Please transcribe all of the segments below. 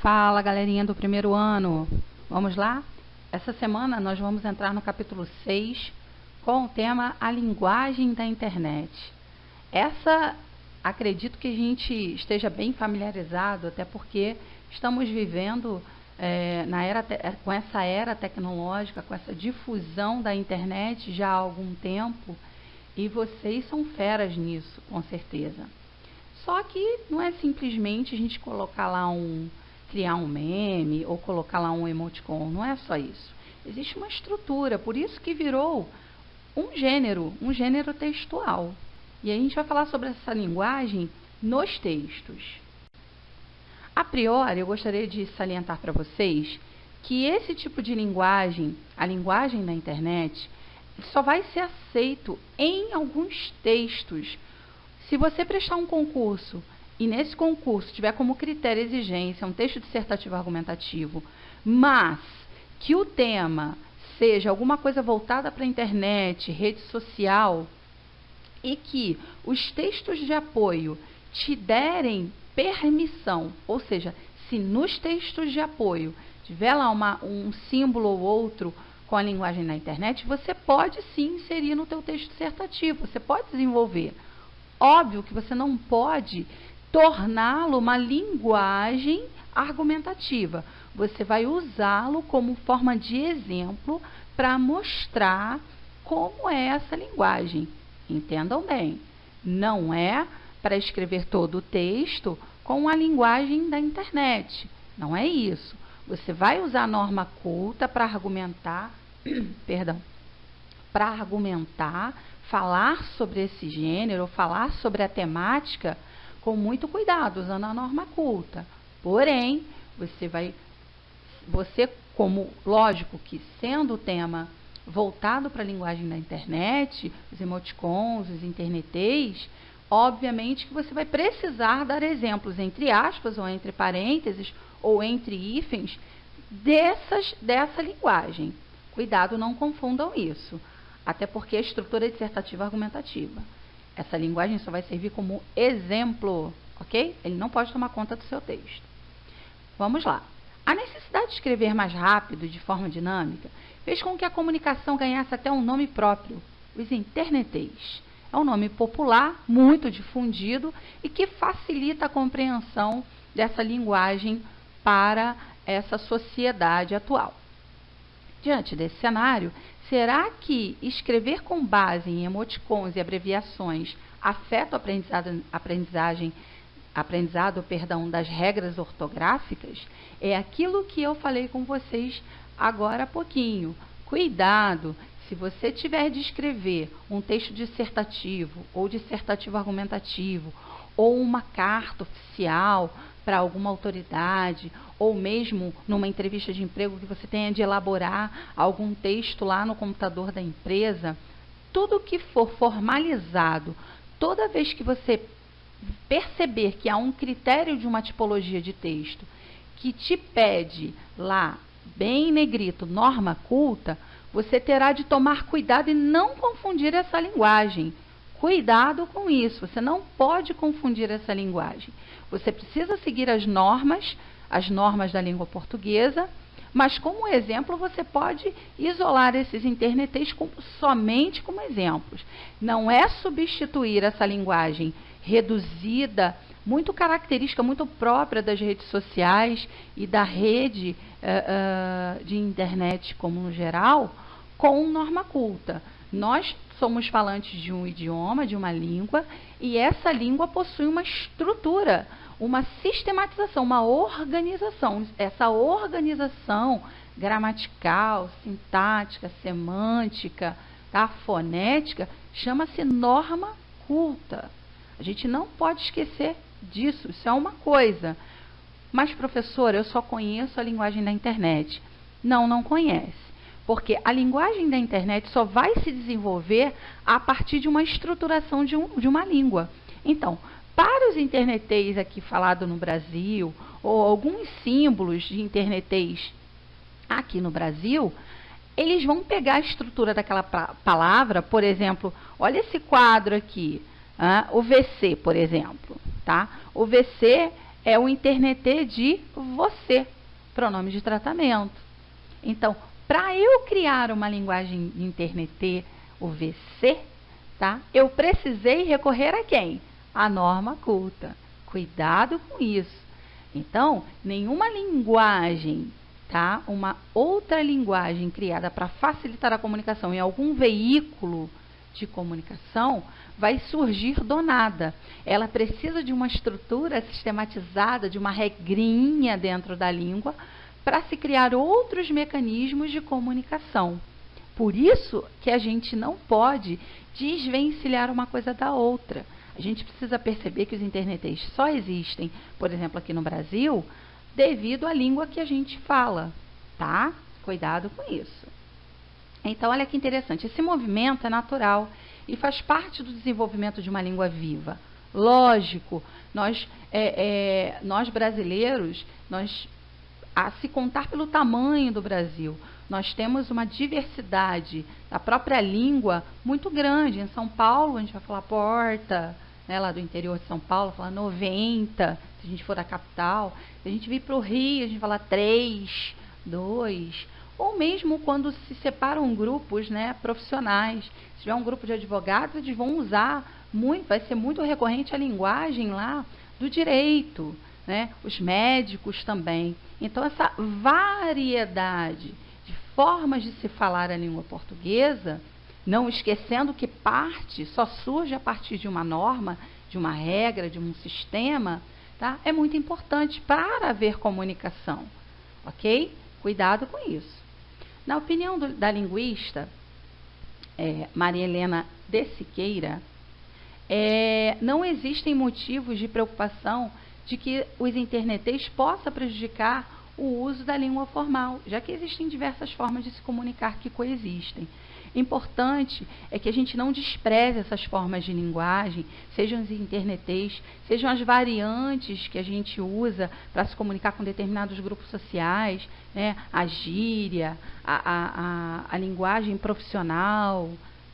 Fala, galerinha do primeiro ano. Vamos lá? Essa semana nós vamos entrar no capítulo 6 com o tema A Linguagem da Internet. Essa, acredito que a gente esteja bem familiarizado, até porque estamos vivendo com essa era tecnológica, com essa difusão da internet já há algum tempo, e vocês são feras nisso, com certeza. Só que não é simplesmente a gente colocar lá criar um meme ou colocar lá um emoticon, não é só isso. Existe uma estrutura, por isso que virou um gênero textual. E a gente vai falar sobre essa linguagem nos textos. A priori, eu gostaria de salientar para vocês que esse tipo de linguagem, a linguagem da internet, só vai ser aceito em alguns textos. Se você prestar um concurso e nesse concurso tiver como critério exigência um texto dissertativo argumentativo, mas que o tema seja alguma coisa voltada para a internet, rede social, e que os textos de apoio te derem permissão, ou seja, se nos textos de apoio tiver lá um símbolo ou outro com a linguagem da internet, você pode sim inserir no teu texto dissertativo, você pode desenvolver. Óbvio que você não pode torná-lo uma linguagem argumentativa. Você vai usá-lo como forma de exemplo para mostrar como é essa linguagem. Entendam bem, não é para escrever todo o texto com a linguagem da internet. Não é isso. Você vai usar a norma culta para argumentar, falar sobre esse gênero, falar sobre a temática com muito cuidado, usando a norma culta. Porém, como lógico que sendo o tema voltado para a linguagem da internet, os emoticons, os internetês, obviamente que você vai precisar dar exemplos entre aspas ou entre parênteses ou entre hífens dessa linguagem. Cuidado, não confundam isso. Até porque a estrutura é dissertativa argumentativa. Essa linguagem só vai servir como exemplo, ok? Ele não pode tomar conta do seu texto. Vamos lá. A necessidade de escrever mais rápido, de forma dinâmica, fez com que a comunicação ganhasse até um nome próprio, os internetês. É um nome popular, muito difundido e que facilita a compreensão dessa linguagem para essa sociedade atual. Diante desse cenário, será que escrever com base em emoticons e abreviações afeta o aprendizado das regras ortográficas? É aquilo que eu falei com vocês agora há pouquinho. Cuidado, se você tiver de escrever um texto dissertativo ou dissertativo argumentativo ou uma carta oficial para alguma autoridade, ou mesmo numa entrevista de emprego que você tenha de elaborar algum texto lá no computador da empresa, tudo que for formalizado, toda vez que você perceber que há um critério de uma tipologia de texto que te pede lá, bem negrito, norma culta, você terá de tomar cuidado e não confundir essa linguagem. Cuidado com isso, você não pode confundir essa linguagem. Você precisa seguir as normas da língua portuguesa, mas como exemplo você pode isolar esses internetês somente como exemplos. Não é substituir essa linguagem reduzida, muito característica, muito própria das redes sociais e da rede de internet como no geral, com norma culta. Nós somos falantes de um idioma, de uma língua, e essa língua possui uma estrutura, uma sistematização, uma organização. Essa organização gramatical, sintática, semântica, tá, fonética, chama-se norma culta. A gente não pode esquecer disso, isso é uma coisa. Mas, professora, eu só conheço a linguagem da internet. Não conhece. Porque a linguagem da internet só vai se desenvolver a partir de uma estruturação de uma língua. Então, para os internetês aqui falado no Brasil, ou alguns símbolos de internetês aqui no Brasil, eles vão pegar a estrutura daquela palavra, por exemplo, olha esse quadro aqui, o VC, por exemplo. Tá? O VC é o internetê de você, pronome de tratamento. Então, para eu criar uma linguagem internetê, o VC, tá? Eu precisei recorrer a quem? A norma culta. Cuidado com isso. Então, nenhuma linguagem, tá? Uma outra linguagem criada para facilitar a comunicação em algum veículo de comunicação vai surgir do nada. Ela precisa de uma estrutura sistematizada, de uma regrinha dentro da língua para se criar outros mecanismos de comunicação. Por isso que a gente não pode desvencilhar uma coisa da outra. A gente precisa perceber que os internetês só existem, por exemplo, aqui no Brasil, devido à língua que a gente fala, tá? Cuidado com isso. Então, olha que interessante, esse movimento é natural e faz parte do desenvolvimento de uma língua viva. Lógico, nós brasileiros, a se contar pelo tamanho do Brasil, nós temos uma diversidade da própria língua muito grande. Em São Paulo, a gente vai falar porta, né, lá do interior de São Paulo, falar 90, se a gente for da capital. Se a gente vir para o Rio, a gente fala 3, 2, ou mesmo quando se separam grupos, né, profissionais. Se tiver um grupo de advogados, eles vão usar muito, vai ser muito recorrente a linguagem lá do direito, né, os médicos também. Então, essa variedade de formas de se falar a língua portuguesa, não esquecendo que só surge a partir de uma norma, de uma regra, de um sistema, tá? É muito importante para haver comunicação, ok? Cuidado com isso. Na opinião da linguista Maria Helena de Siqueira, não existem motivos de preocupação de que os internetês possam prejudicar o uso da língua formal, já que existem diversas formas de se comunicar que coexistem. Importante é que a gente não despreze essas formas de linguagem, sejam os internetês, sejam as variantes que a gente usa para se comunicar com determinados grupos sociais, né? A gíria, a linguagem profissional,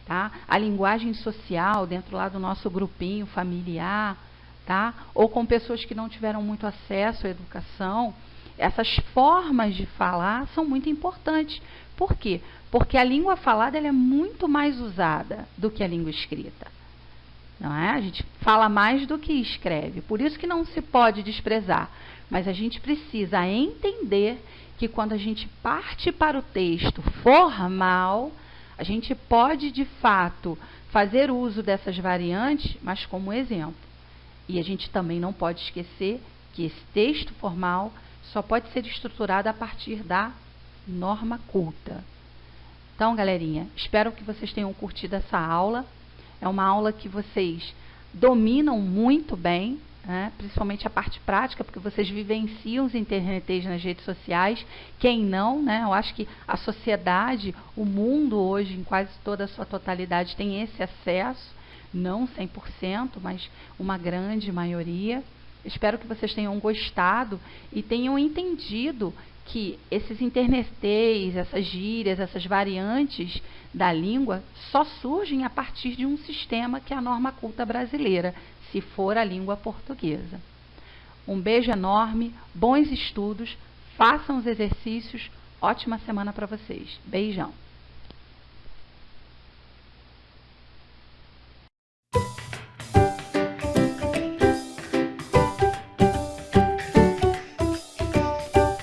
tá? A linguagem social dentro lá do nosso grupinho familiar, tá? Ou com pessoas que não tiveram muito acesso à educação. Essas formas de falar são muito importantes. Por quê? Porque a língua falada ela é muito mais usada do que a língua escrita. Não é? A gente fala mais do que escreve. Por isso que não se pode desprezar. Mas a gente precisa entender que quando a gente parte para o texto formal, a gente pode, de fato, fazer uso dessas variantes, mas como exemplo. E a gente também não pode esquecer que esse texto formal só pode ser estruturado a partir da norma culta. Então, galerinha, espero que vocês tenham curtido essa aula. É uma aula que vocês dominam muito bem, né? Principalmente a parte prática, porque vocês vivenciam os internetês nas redes sociais. Quem não, né? Eu acho que a sociedade, o mundo hoje, em quase toda a sua totalidade, tem esse acesso. Não 100%, mas uma grande maioria. Espero que vocês tenham gostado e tenham entendido que esses internetês, essas gírias, essas variantes da língua só surgem a partir de um sistema que é a norma culta brasileira, se for a língua portuguesa. Um beijo enorme, bons estudos, façam os exercícios, ótima semana para vocês. Beijão!